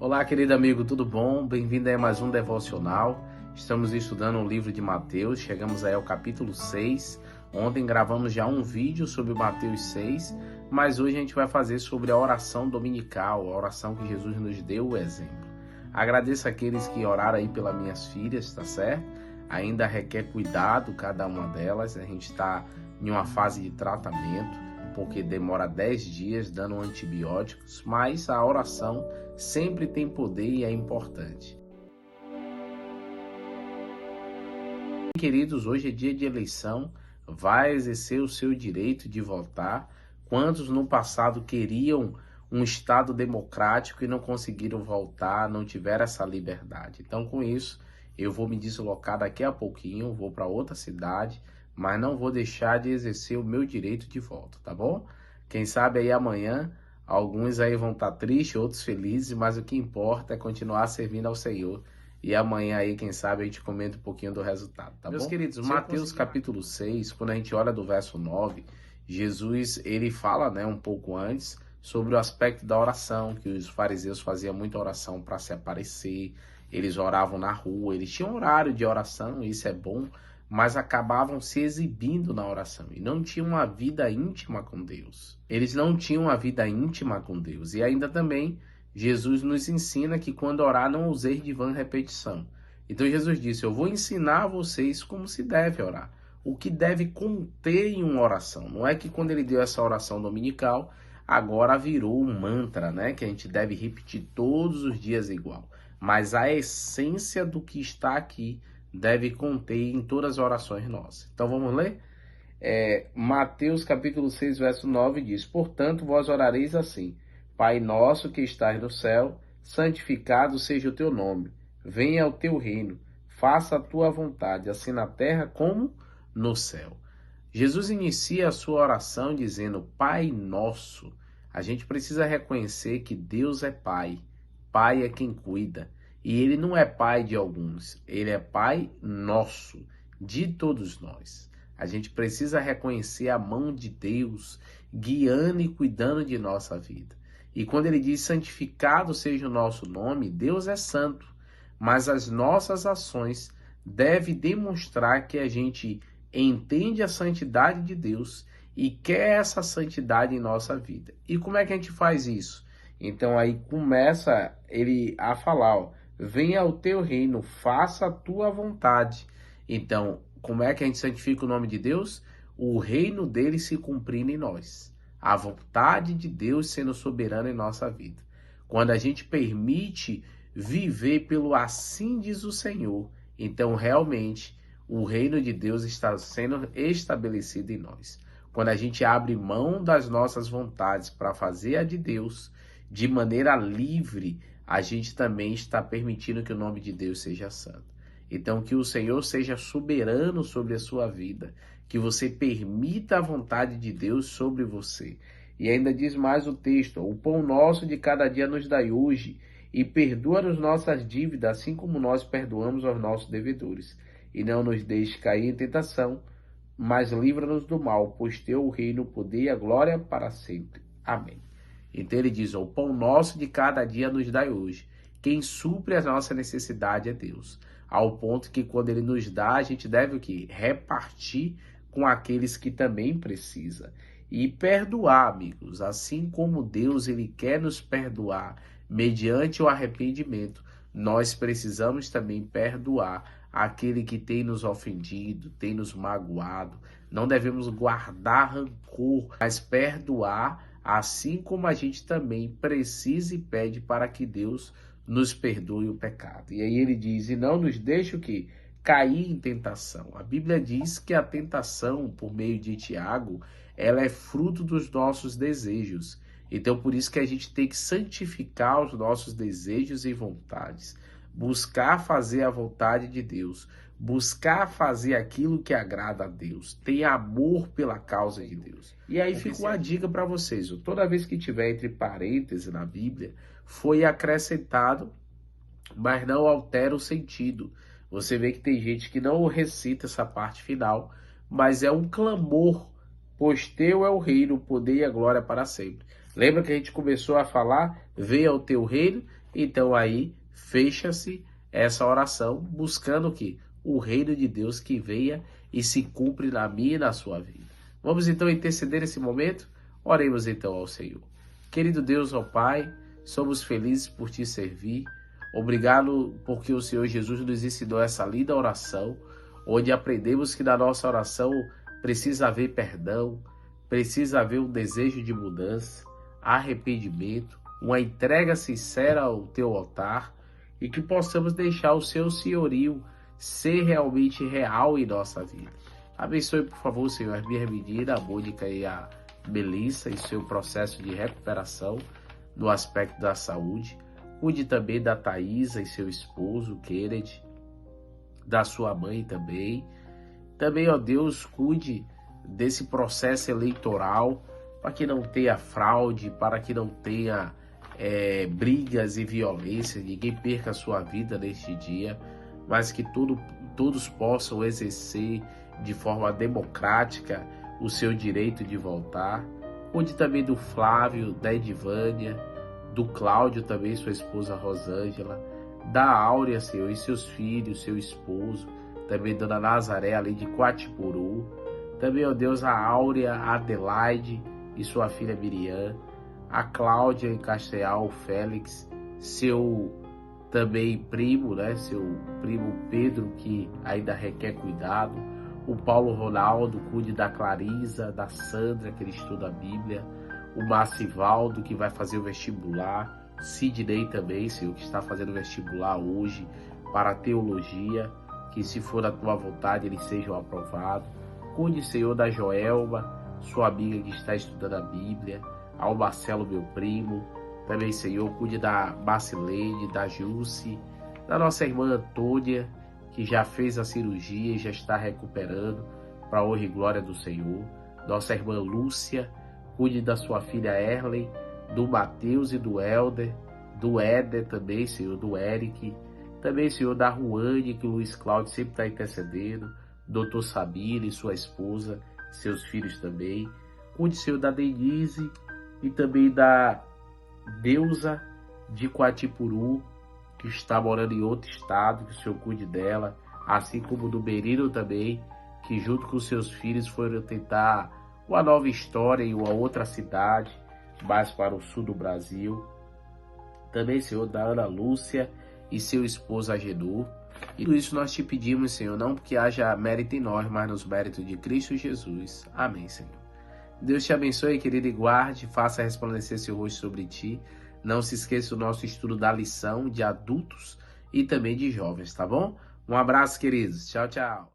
Olá, querido amigo, tudo bom? Bem-vindo a mais um devocional. Estamos estudando o livro de Mateus, chegamos aí ao capítulo 6. Ontem gravamos já um vídeo sobre Mateus 6, mas hoje a gente vai fazer sobre a oração dominical, a oração que Jesus nos deu o exemplo. Agradeço àqueles que oraram aí pelas minhas filhas, tá certo? Ainda requer cuidado cada uma delas, a gente está em uma fase de tratamento, porque demora 10 dias dando antibióticos, mas a oração sempre tem poder e é importante. Queridos, hoje é dia de eleição, vai exercer o seu direito de votar. Quantos no passado queriam um Estado democrático e não conseguiram votar, não tiveram essa liberdade? Então, com isso, eu vou me deslocar daqui a pouquinho, vou para outra cidade, mas não vou deixar de exercer o meu direito de voto, tá bom? Quem sabe aí amanhã, alguns aí vão estar tristes, outros felizes, mas o que importa é continuar servindo ao Senhor. E amanhã aí, quem sabe, a gente comenta um pouquinho do resultado, tá bom? Meus queridos, Mateus capítulo 6, quando a gente olha do verso 9, Jesus, ele fala, um pouco antes, sobre o aspecto da oração, que os fariseus faziam muita oração para se aparecer, eles oravam na rua, eles tinham horário de oração, isso é bom, mas acabavam se exibindo na oração e não tinham uma vida íntima com Deus. Eles não tinham uma vida íntima com Deus. E ainda também, Jesus nos ensina que quando orar não useis de vã repetição. Então Jesus disse, eu vou ensinar a vocês como se deve orar. O que deve conter em uma oração. Não é que quando ele deu essa oração dominical, agora virou um mantra, que a gente deve repetir todos os dias igual. Mas a essência do que está aqui deve conter em todas as orações nossas. Então vamos ler? Mateus capítulo 6, verso 9 diz, portanto vós orareis assim, Pai nosso que estás no céu, santificado seja o teu nome, venha o teu reino, faça a tua vontade, assim na terra como no céu. Jesus inicia a sua oração dizendo, Pai nosso. A gente precisa reconhecer que Deus é Pai. Pai é quem cuida. E ele não é pai de alguns, ele é pai nosso, de todos nós. A gente precisa reconhecer a mão de Deus guiando e cuidando de nossa vida. E quando ele diz santificado seja o nosso nome, Deus é santo, mas as nossas ações devem demonstrar que a gente entende a santidade de Deus e quer essa santidade em nossa vida. E como é que a gente faz isso? Então aí começa ele a falar, venha o teu reino, faça a tua vontade. Então, como é que a gente santifica o nome de Deus? O reino dele se cumprindo em nós. A vontade de Deus sendo soberana em nossa vida. Quando a gente permite viver pelo assim diz o Senhor, então realmente o reino de Deus está sendo estabelecido em nós. Quando a gente abre mão das nossas vontades para fazer a de Deus, de maneira livre, a gente também está permitindo que o nome de Deus seja santo. Então, que o Senhor seja soberano sobre a sua vida, que você permita a vontade de Deus sobre você. E ainda diz mais o texto, o pão nosso de cada dia nos dai hoje, e perdoa-nos nossas dívidas, assim como nós perdoamos aos nossos devedores. E não nos deixe cair em tentação, mas livra-nos do mal, pois teu o reino, o poder e a glória para sempre. Amém. Então ele diz, o pão nosso de cada dia nos dai hoje. Quem supre a nossa necessidade é Deus. Ao ponto que quando ele nos dá, a gente deve o quê? Repartir com aqueles que também precisam. E perdoar, amigos. Assim como Deus ele quer nos perdoar mediante o arrependimento, nós precisamos também perdoar aquele que tem nos ofendido, tem nos magoado. Não devemos guardar rancor, mas perdoar, assim como a gente também precisa e pede para que Deus nos perdoe o pecado. E aí ele diz, e não nos deixe o quê? Cair em tentação. A Bíblia diz que a tentação, por meio de Tiago, ela é fruto dos nossos desejos. Então, por isso que a gente tem que santificar os nossos desejos e vontades. Buscar fazer a vontade de Deus. Buscar fazer aquilo que agrada a Deus. Ter amor pela causa de Deus. E aí fica uma dica para vocês. Toda vez que tiver entre parênteses na Bíblia, foi acrescentado, mas não altera o sentido. Você vê que tem gente que não recita essa parte final, mas é um clamor, pois teu é o reino, o poder e a glória para sempre. Lembra que a gente começou a falar, venha o teu reino, Então aí fecha-se essa oração buscando que o reino de Deus que venha e se cumpre na minha e na sua vida. Vamos então interceder nesse momento? Oremos então ao Senhor. Querido Deus, ó Pai, somos felizes por te servir. Obrigado porque o Senhor Jesus nos ensinou essa linda oração, onde aprendemos que na nossa oração precisa haver perdão, precisa haver um desejo de mudança, arrependimento, uma entrega sincera ao teu altar e que possamos deixar o seu senhorio ser realmente real em nossa vida. Abençoe, por favor, Senhor, a minha menina, a Mônica e a Melissa, em seu processo de recuperação no aspecto da saúde. Cuide também da Thaisa e seu esposo, Kennedy, da sua mãe também. Também, ó Deus, cuide desse processo eleitoral, para que não tenha fraude, para que não tenha brigas e violência, ninguém perca a sua vida neste dia, mas que todos possam exercer de forma democrática o seu direito de votar. Cuide também do Flávio, da Edivânia, do Cláudio também, sua esposa Rosângela, da Áurea, Senhor, e seus filhos, seu esposo, também Dona Nazaré, ali de Quatipuru, também, ó Deus, a Áurea, a Adelaide e sua filha Miriam, a Cláudia em Casteal, o Félix, seu também primo, né, seu primo Pedro, que ainda requer cuidado, o Paulo Ronaldo, cuide da Clarisa, da Sandra, que ele estuda a Bíblia, o Macivaldo, que vai fazer o vestibular, Sidney também, Senhor, que está fazendo vestibular hoje para a teologia, que se for da tua vontade eles sejam aprovados. Cuide, Senhor, da Joelma, sua amiga que está estudando a Bíblia, ao Marcelo, meu primo, também, Senhor, cuide da Marcelene, da Jusce, da nossa irmã Antônia, que já fez a cirurgia e já está recuperando, para a honra e glória do Senhor. Nossa irmã Lúcia, cuide da sua filha Erlen, do Mateus e do Helder, do Éder também, Senhor, do Eric, também, Senhor, da Ruane, que o Luiz Cláudio sempre está intercedendo, doutor Sabine e sua esposa, seus filhos também. Cuide, Senhor, da Denise e também da Deusa de Quatipuru, que está morando em outro estado, que o Senhor cuide dela, assim como do Berino também, que junto com seus filhos foram tentar uma nova história em uma outra cidade, mais para o sul do Brasil. Também, Senhor, da Ana Lúcia e seu esposo Agenor. E tudo isso nós te pedimos, Senhor, não porque haja mérito em nós, mas nos méritos de Cristo Jesus. Amém, Senhor. Deus te abençoe, querido, e guarde, faça resplandecer seu rosto sobre ti. Não se esqueça do nosso estudo da lição de adultos e também de jovens, tá bom? Um abraço, queridos. Tchau, tchau.